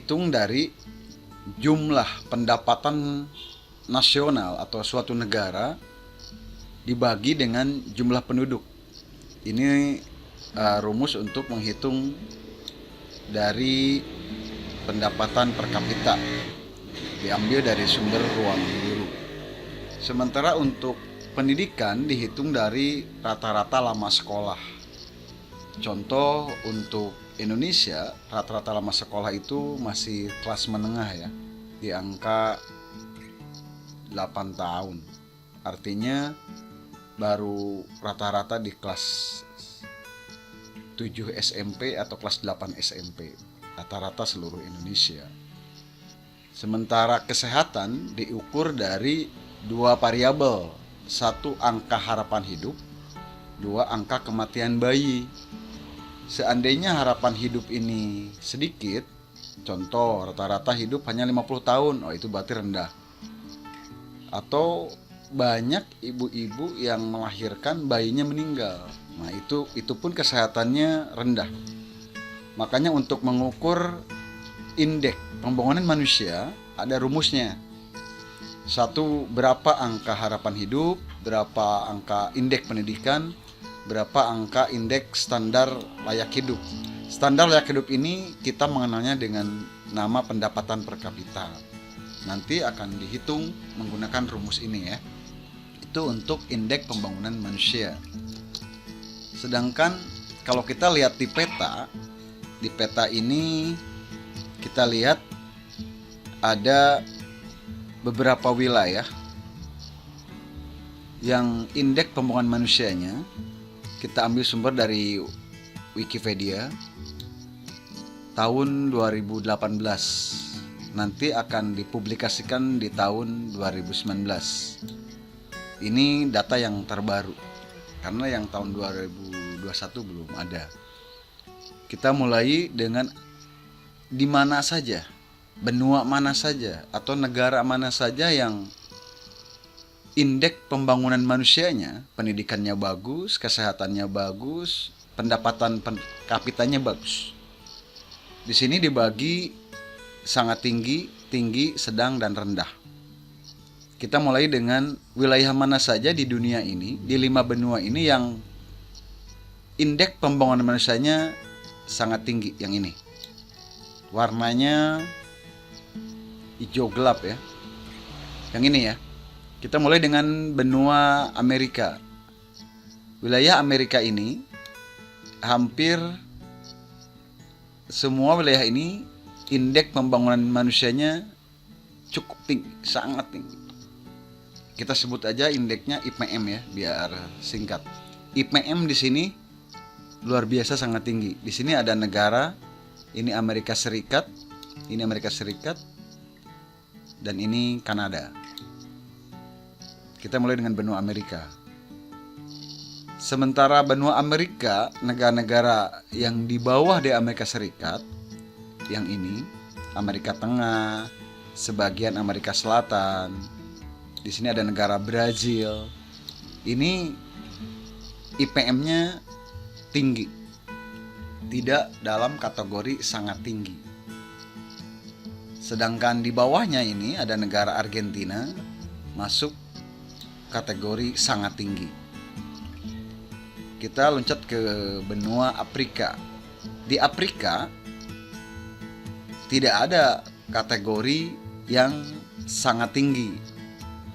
dihitung dari jumlah pendapatan nasional atau suatu negara dibagi dengan jumlah penduduk. Ini rumus untuk menghitung dari pendapatan per kapita, diambil dari sumber ruang guru. Sementara untuk pendidikan dihitung dari rata-rata lama sekolah. Contoh untuk Indonesia, rata-rata lama sekolah itu masih kelas menengah ya, di angka 8 tahun. Artinya baru rata-rata di kelas 7 SMP atau kelas 8 SMP, rata-rata seluruh Indonesia. Sementara kesehatan diukur dari dua variabel, satu angka harapan hidup, dua angka kematian bayi. Seandainya harapan hidup ini sedikit, contoh rata-rata hidup hanya 50 tahun, itu berarti rendah. Atau banyak ibu-ibu yang melahirkan bayinya meninggal, nah itu pun kesehatannya rendah. Makanya untuk mengukur indeks pembangunan manusia ada rumusnya. Satu, berapa angka harapan hidup, berapa angka indeks pendidikan, berapa angka indeks standar layak hidup. Standar layak hidup ini kita mengenalnya dengan nama pendapatan per kapita. Nanti akan dihitung menggunakan rumus ini ya. Itu untuk indeks pembangunan manusia. Sedangkan kalau kita lihat di peta ini kita lihat ada beberapa wilayah yang indeks pembangunan manusianya kita ambil sumber dari Wikipedia tahun 2018. Nanti akan dipublikasikan di tahun 2019. Ini data yang terbaru karena yang tahun 2021 belum ada. Kita mulai dengan di mana saja, benua mana saja atau negara mana saja yang indeks pembangunan manusianya, pendidikannya bagus, kesehatannya bagus, pendapatan per kapitanya bagus. Di sini dibagi sangat tinggi, tinggi, sedang, dan rendah. Kita mulai dengan wilayah mana saja di dunia ini, di 5 benua ini yang indeks pembangunan manusianya sangat tinggi, yang ini. Warnanya hijau gelap ya. Yang ini ya. Kita mulai dengan benua Amerika. Wilayah Amerika ini hampir semua wilayah ini indeks pembangunan manusianya cukup tinggi, sangat tinggi. Kita sebut aja indeksnya IPM ya, biar singkat. IPM di sini luar biasa sangat tinggi. Di sini ada negara, ini Amerika Serikat, dan ini Kanada. Kita mulai dengan benua Amerika. Sementara benua Amerika, negara-negara yang di bawah di Amerika Serikat, yang ini Amerika Tengah, sebagian Amerika Selatan, di sini ada negara Brazil. Ini IPM-nya tinggi, tidak dalam kategori sangat tinggi. Sedangkan di bawahnya ini ada negara Argentina, masuk kategori sangat tinggi. Kita loncat ke benua Afrika. Di Afrika tidak ada kategori yang sangat tinggi.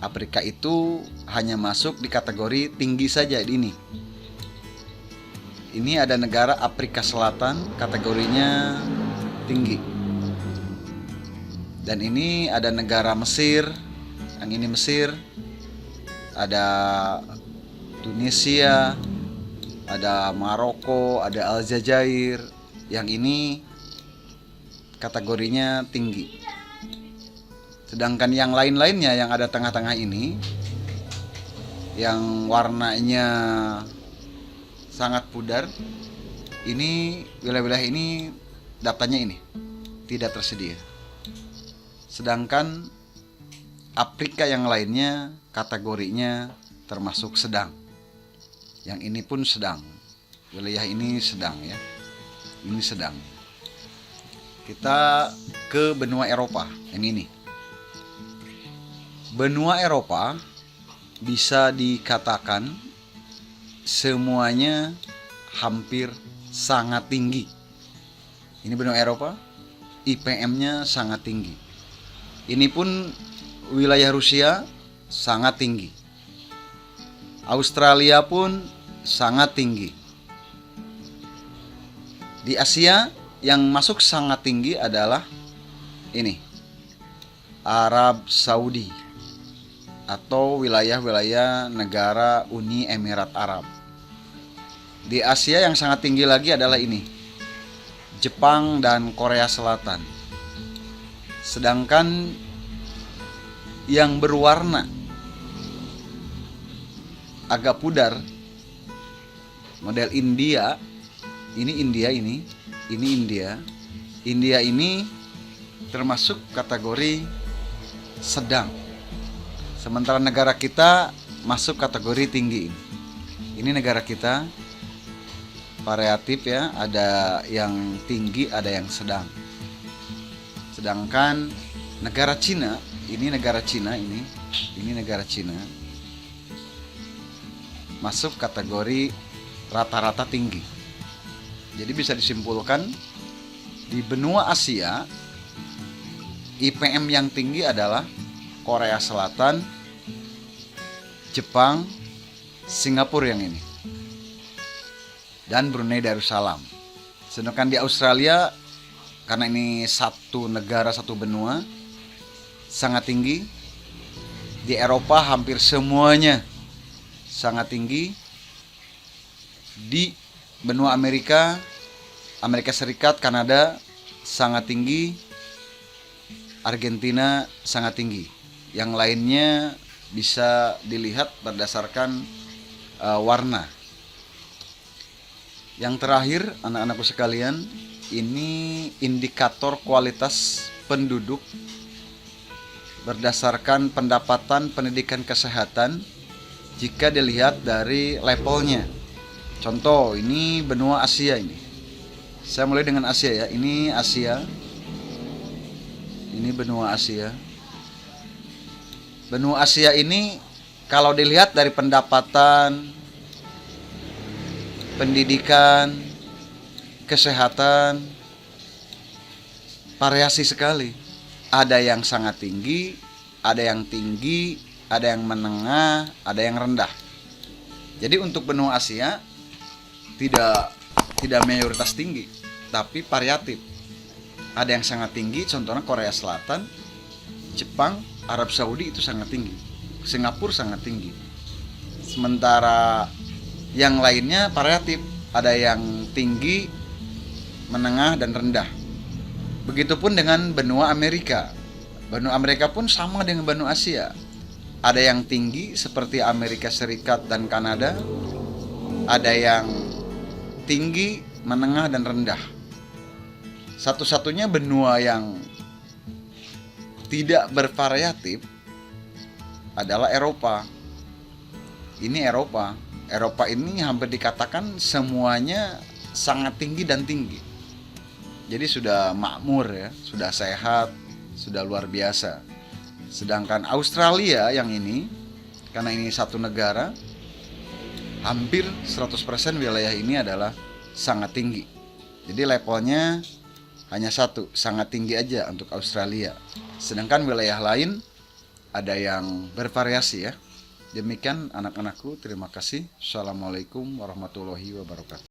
Afrika itu hanya masuk di kategori tinggi saja ini. Ini ada negara Afrika Selatan, kategorinya tinggi. Dan ini ada negara Mesir, yang ini Mesir. Ada Tunisia, ada Maroko, ada Aljazair. Yang ini kategorinya tinggi. Sedangkan yang lain-lainnya yang ada tengah-tengah ini, yang warnanya sangat pudar, ini wilayah-wilayah ini datanya ini tidak tersedia. Sedangkan Afrika yang lainnya kategorinya termasuk sedang. Yang ini pun sedang. Wilayah ini sedang ya. Ini sedang. Kita ke benua Eropa, yang ini. Benua Eropa bisa dikatakan semuanya hampir sangat tinggi. Ini benua Eropa, IPM-nya sangat tinggi. Ini pun wilayah Rusia sangat tinggi. Australia pun sangat tinggi. Di Asia yang masuk sangat tinggi adalah ini, Arab Saudi atau wilayah-wilayah negara Uni Emirat Arab. Di Asia yang sangat tinggi lagi adalah ini, Jepang dan Korea Selatan. Sedangkan yang berwarna agak pudar, model India, ini India ini India. India ini termasuk kategori sedang. Sementara negara kita masuk kategori tinggi. Ini negara kita variatif ya, ada yang tinggi, ada yang sedang. Sedangkan negara Cina, ini negara Cina masuk kategori rata-rata tinggi. Jadi bisa disimpulkan di benua Asia IPM yang tinggi adalah Korea Selatan, Jepang, Singapura yang ini, dan Brunei Darussalam. Sedangkan di Australia, karena ini satu negara satu benua, sangat tinggi. Di Eropa hampir semuanya sangat tinggi. Di benua Amerika, Amerika Serikat, Kanada sangat tinggi. Argentina sangat tinggi. Yang lainnya bisa dilihat berdasarkan warna. Yang terakhir, anak-anakku sekalian, ini indikator kualitas penduduk berdasarkan pendapatan pendidikan kesehatan jika dilihat dari levelnya. Contoh, ini benua Asia ini. Saya mulai dengan Asia ya. Ini Asia. Ini benua Asia. Benua Asia ini kalau dilihat dari pendapatan, pendidikan, kesehatan, variasi sekali. Ada yang sangat tinggi, ada yang tinggi, ada yang menengah, ada yang rendah. Jadi untuk benua Asia tidak mayoritas tinggi, tapi variatif. Ada yang sangat tinggi, contohnya Korea Selatan, Jepang, Arab Saudi itu sangat tinggi. Singapura sangat tinggi. Sementara yang lainnya variatif, ada yang tinggi, menengah, dan rendah. Begitupun dengan benua Amerika. Benua Amerika pun sama dengan benua Asia. Ada yang tinggi seperti Amerika Serikat dan Kanada. Ada yang tinggi, menengah, dan rendah. Satu-satunya benua yang tidak bervariatif adalah Eropa. Ini Eropa. Eropa ini hampir dikatakan semuanya sangat tinggi dan tinggi. Jadi sudah makmur ya, sudah sehat, sudah luar biasa. Sedangkan Australia yang ini, karena ini satu negara, hampir 100% wilayah ini adalah sangat tinggi. Jadi levelnya hanya satu, sangat tinggi aja untuk Australia. Sedangkan wilayah lain ada yang bervariasi ya. Demikian anak-anakku, terima kasih. Assalamualaikum warahmatullahi wabarakatuh.